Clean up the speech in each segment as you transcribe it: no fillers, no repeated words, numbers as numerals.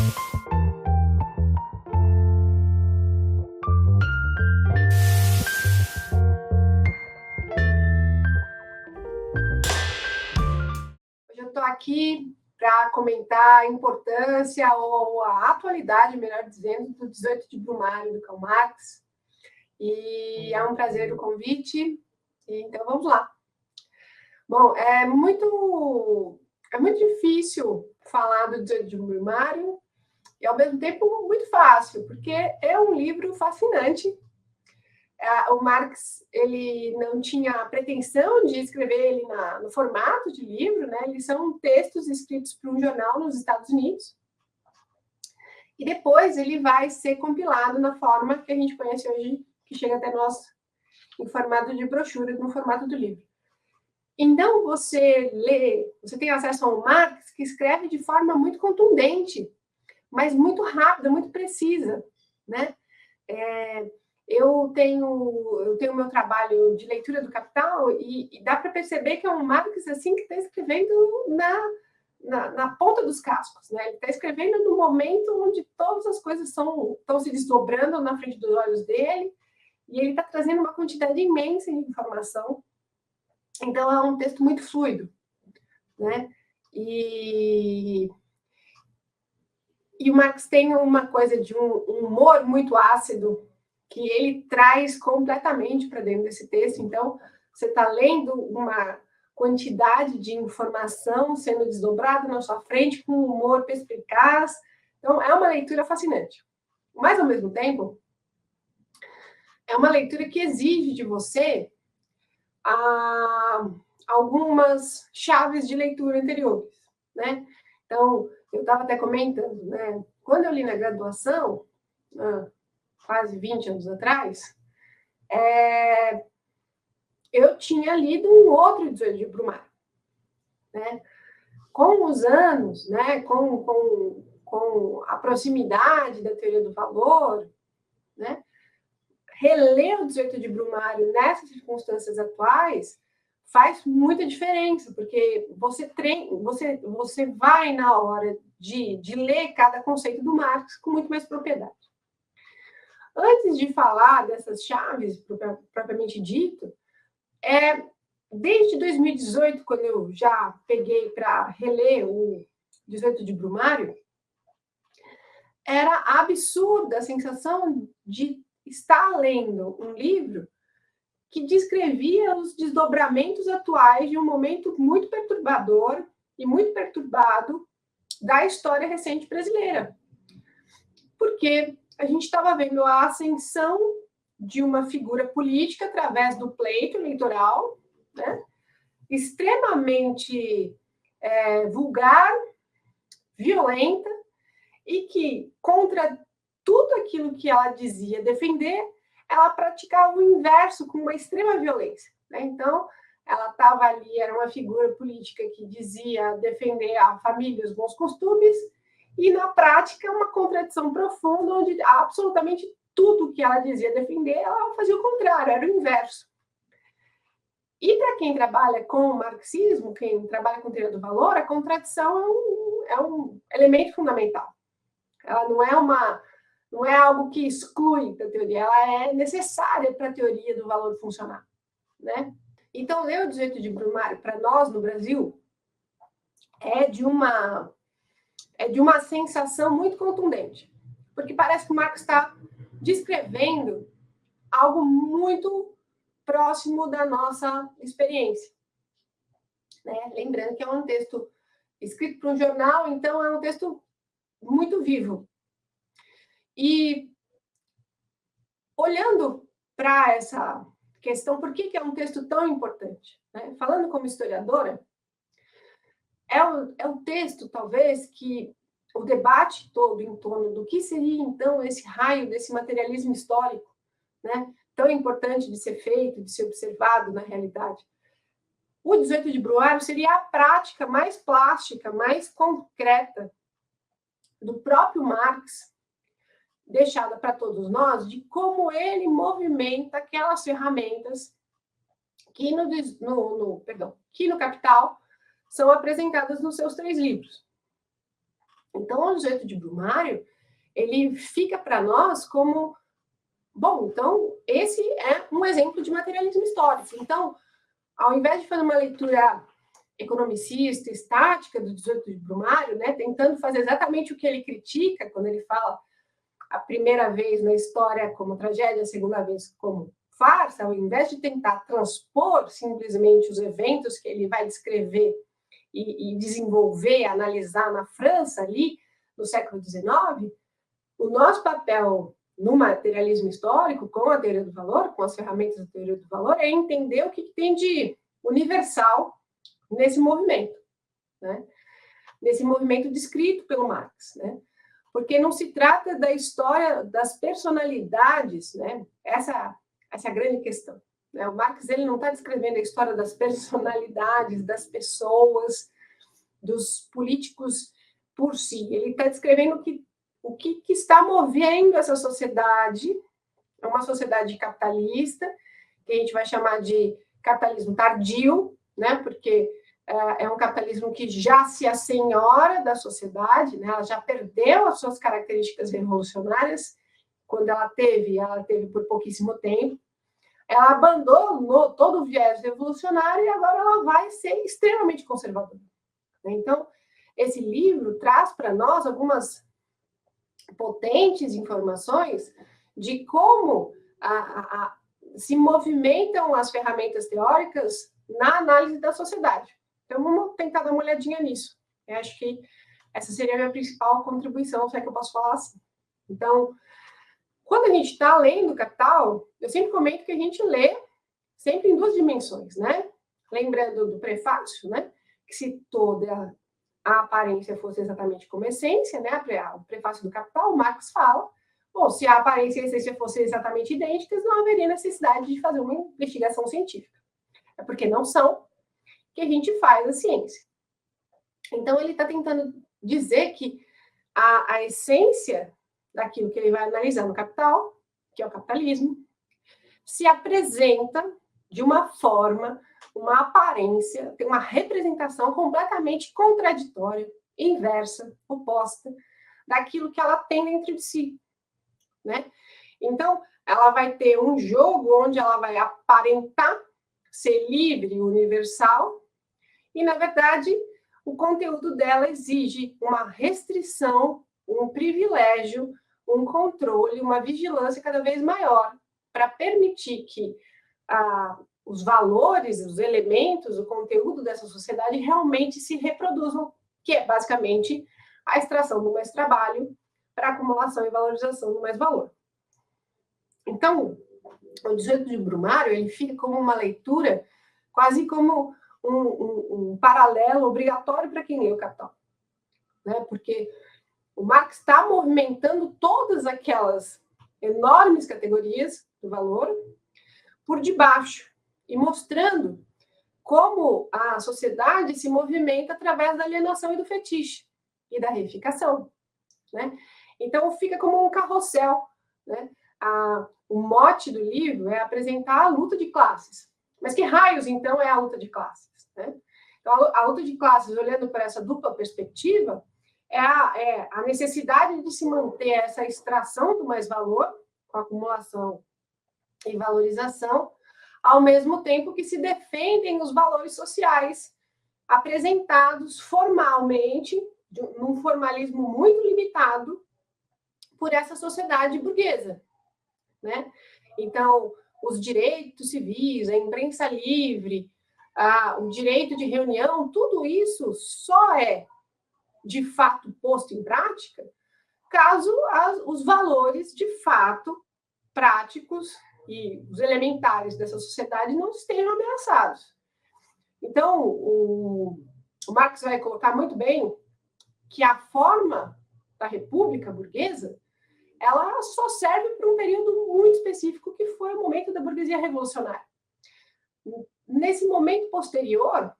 Hoje eu estou aqui para comentar a importância ou a atualidade, melhor dizendo, do 18 de Brumário, do Karl Marx. E é um prazer o convite, então vamos lá. Bom, é muito difícil falar do 18 de Brumário e, ao mesmo tempo, muito fácil, porque é um livro fascinante. O Marx, ele não tinha a pretensão de escrever ele no formato de livro, né? Eles são textos escritos para um jornal nos Estados Unidos. E depois ele vai ser compilado na forma que a gente conhece hoje, que chega até nós em formato de brochura, no formato do livro. Então, você tem acesso a um Marx que escreve de forma muito contundente, mas muito rápida, muito precisa, né? Eu tenho meu trabalho de leitura do Capital e dá para perceber que é um Marx assim que está escrevendo na ponta dos cascos, né? Ele está escrevendo no momento onde todas as coisas estão se desdobrando na frente dos olhos dele, e ele está trazendo uma quantidade imensa de informação. Então, é um texto muito fluido, né? E o Marx tem uma coisa de um humor muito ácido, que ele traz completamente para dentro desse texto. Então, você está lendo uma quantidade de informação sendo desdobrada na sua frente, com um humor perspicaz. Então, é uma leitura fascinante. Mas, ao mesmo tempo, é uma leitura que exige de você algumas chaves de leitura anteriores, né? Então, eu estava até comentando, né? Quando eu li na graduação, quase 20 anos atrás, eu tinha lido um outro 18 de Brumário, né? Com os anos, né? Com a proximidade da teoria do valor, né? Reler o 18 de Brumário nessas circunstâncias atuais faz muita diferença, porque você vai na hora de ler cada conceito do Marx com muito mais propriedade. Antes de falar dessas chaves, propriamente dito, desde 2018, quando eu já peguei para reler o 18 de Brumário, era absurda a sensação de estar lendo um livro que descrevia os desdobramentos atuais de um momento muito perturbador e muito perturbado da história recente brasileira. Porque a gente estava vendo a ascensão de uma figura política através do pleito eleitoral, né? Extremamente vulgar, violenta, e que, contra tudo aquilo que ela dizia defender, ela praticava o inverso com uma extrema violência, né? Então, ela estava ali, era uma figura política que dizia defender a família e os bons costumes, e, na prática, uma contradição profunda, onde absolutamente tudo que ela dizia defender, ela fazia o contrário, era o inverso. E para quem trabalha com o marxismo, quem trabalha com teoria do valor, a contradição é um elemento fundamental. Ela não é algo que exclui da teoria, ela é necessária para a teoria do valor funcionar, né? Então, ler o 18 de Brumário, para nós no Brasil, é de uma sensação muito contundente, porque parece que o Marx está descrevendo algo muito próximo da nossa experiência, né? Lembrando que é um texto escrito para um jornal, então é um texto muito vivo. E olhando para essa questão, por que é um texto tão importante, né? Falando como historiadora, é o texto, talvez, que o debate todo em torno do que seria, então, esse raio desse materialismo histórico, né? Tão importante de ser feito, de ser observado na realidade. O 18 de Brumário seria a prática mais plástica, mais concreta do próprio Marx, deixada para todos nós, de como ele movimenta aquelas ferramentas que no Capital são apresentadas nos seus 3 livros. Então, o 18 de Brumário, ele fica para nós como, bom, então, esse é um exemplo de materialismo histórico. Então, ao invés de fazer uma leitura economicista, estática do 18 de Brumário, né, tentando fazer exatamente o que ele critica quando ele fala a primeira vez na história como tragédia, a segunda vez como farsa, ao invés de tentar transpor simplesmente os eventos que ele vai descrever e desenvolver, analisar na França ali, no século XIX, o nosso papel no materialismo histórico, com a teoria do valor, com as ferramentas da teoria do valor, é entender o que tem de universal nesse movimento, né? Nesse movimento descrito pelo Marx, né? Porque não se trata da história das personalidades, né? Essa é a grande questão, né? O Marx, ele não está descrevendo a história das personalidades, das pessoas, dos políticos por si. Ele está descrevendo o que está movendo essa sociedade. É uma sociedade capitalista, que a gente vai chamar de capitalismo tardio, né? Porque é um capitalismo que já se assenhora da sociedade, né? Ela já perdeu as suas características revolucionárias. Quando ela teve por pouquíssimo tempo. Ela abandonou todo o viés revolucionário e agora ela vai ser extremamente conservadora. Então, esse livro traz para nós algumas potentes informações de como se movimentam as ferramentas teóricas na análise da sociedade. Então, vamos tentar dar uma olhadinha nisso. Eu acho que essa seria a minha principal contribuição, se é que eu posso falar assim. Então, quando a gente está lendo Capital, eu sempre comento que a gente lê sempre em duas dimensões, né? Lembrando do prefácio, né? Que se toda a aparência fosse exatamente como essência, né? O prefácio do Capital, o Marx fala, bom, se a aparência e a essência fossem exatamente idênticas, não haveria necessidade de fazer uma investigação científica. É porque não são que a gente faz a ciência. Então, ele está tentando dizer que a essência daquilo que ele vai analisar no Capital, que é o capitalismo, se apresenta de uma forma, uma aparência, tem uma representação completamente contraditória, inversa, oposta, daquilo que ela tem dentro de si, né? Então, ela vai ter um jogo onde ela vai aparentar ser livre, universal, e, na verdade, o conteúdo dela exige uma restrição, um privilégio, um controle, uma vigilância cada vez maior, para permitir que os valores, os elementos, o conteúdo dessa sociedade realmente se reproduzam, que é basicamente a extração do mais trabalho para acumulação e valorização do mais valor. Então, o 18 de Brumário, ele fica como uma leitura, quase como um paralelo obrigatório para quem lê o Capital, né? Porque o Marx está movimentando todas aquelas enormes categorias do valor por debaixo e mostrando como a sociedade se movimenta através da alienação e do fetiche e da reificação, né? Então fica como um carrossel, né? O mote do livro é apresentar a luta de classes. Mas que raios, então, é a luta de classes, né? Então, a luta de classes, olhando para essa dupla perspectiva, é a necessidade de se manter essa extração do mais-valor, com acumulação e valorização, ao mesmo tempo que se defendem os valores sociais apresentados formalmente, num formalismo muito limitado, por essa sociedade burguesa, né? Então, os direitos civis, a imprensa livre, o direito de reunião, tudo isso só é, de fato, posto em prática caso os valores, de fato, práticos e os elementares dessa sociedade não estejam ameaçados. Então, o Marx vai colocar muito bem que a forma da república burguesa ela só serve para um período muito específico, que foi o momento da burguesia revolucionária. Nesse momento posterior,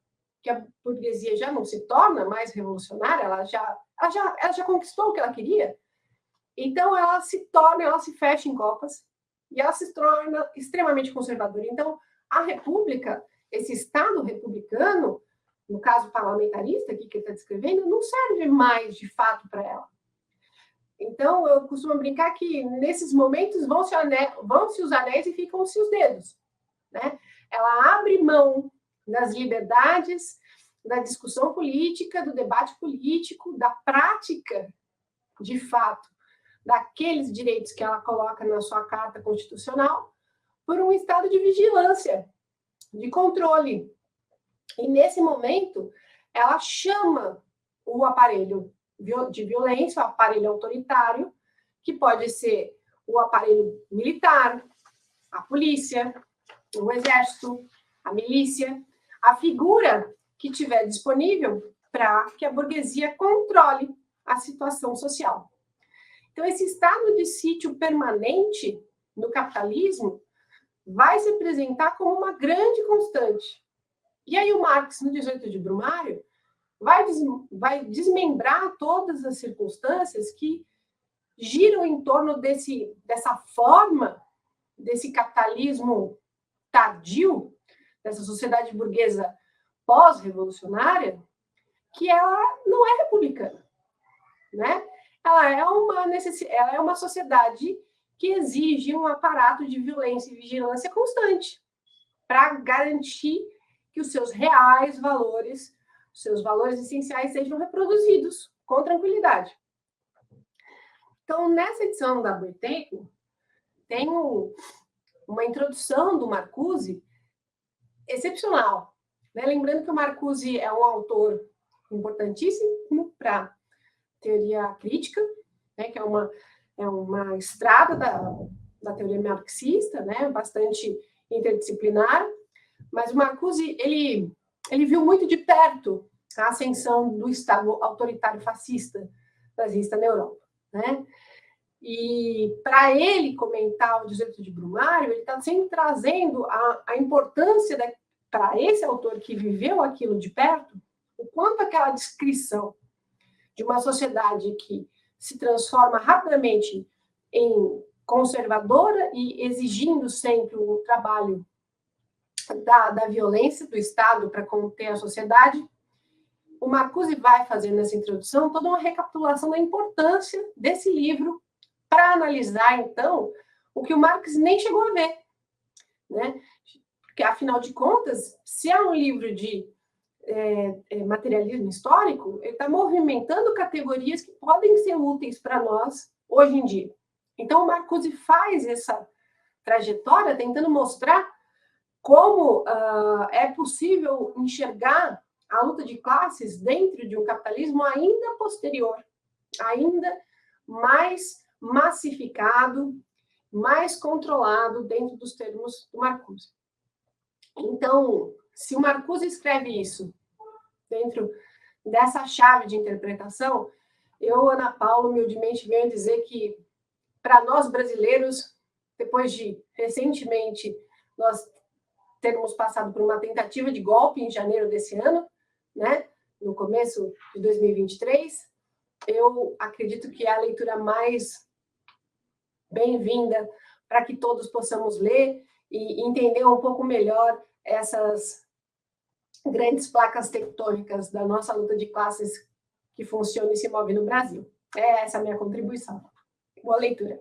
que a burguesia já não se torna mais revolucionária, ela já conquistou o que ela queria, então ela se fecha em copas, e ela se torna extremamente conservadora. Então, a república, esse Estado republicano, no caso parlamentarista, aqui que ele está descrevendo, não serve mais, de fato, para ela. Então, eu costumo brincar que, nesses momentos, vão-se os anéis e ficam-se os dedos, né? Ela abre mão das liberdades, da discussão política, do debate político, da prática, de fato, daqueles direitos que ela coloca na sua Carta Constitucional, por um estado de vigilância, de controle. E, nesse momento, ela chama o aparelho de violência, o aparelho autoritário, que pode ser o aparelho militar, a polícia, o exército, a milícia, a figura que tiver disponível para que a burguesia controle a situação social. Então, esse estado de sítio permanente no capitalismo vai se apresentar como uma grande constante. E aí o Marx, no 18 de Brumário, vai desmembrar todas as circunstâncias que giram em torno dessa forma, desse capitalismo tardio, dessa sociedade burguesa pós-revolucionária, que ela não é republicana, né? Ela é uma sociedade que exige um aparato de violência e vigilância constante para garantir que os seus reais valores, os seus valores essenciais sejam reproduzidos com tranquilidade. Então, nessa edição da Boitempo, tem uma introdução do Marcuse excepcional, né? Lembrando que o Marcuse é um autor importantíssimo para teoria crítica, né? Que é uma estrada da teoria marxista, né? Bastante interdisciplinar, mas o Marcuse ele viu muito de perto a ascensão do Estado autoritário fascista nazista na Europa, né? E para ele comentar o 18 de Brumário, ele está sempre trazendo a importância para esse autor que viveu aquilo de perto, o quanto aquela descrição de uma sociedade que se transforma rapidamente em conservadora e exigindo sempre o trabalho da violência do Estado para conter a sociedade. O Marcuse vai fazer nessa introdução toda uma recapitulação da importância desse livro para analisar, então, o que o Marx nem chegou a ver, né? Porque, afinal de contas, se é um livro de materialismo histórico, ele está movimentando categorias que podem ser úteis para nós hoje em dia. Então, o Marcuse faz essa trajetória tentando mostrar como é possível enxergar a luta de classes dentro de um capitalismo ainda posterior, ainda mais massificado, mais controlado dentro dos termos do Marcuse. Então, se o Marcuse escreve isso dentro dessa chave de interpretação, eu, Ana Paula, humildemente venho dizer que, para nós brasileiros, depois de, recentemente, nós termos passado por uma tentativa de golpe em janeiro desse ano, né, no começo de 2023, eu acredito que é a leitura mais bem-vinda para que todos possamos ler e entender um pouco melhor essas grandes placas tectônicas da nossa luta de classes que funciona e se move no Brasil. É essa a minha contribuição. Boa leitura.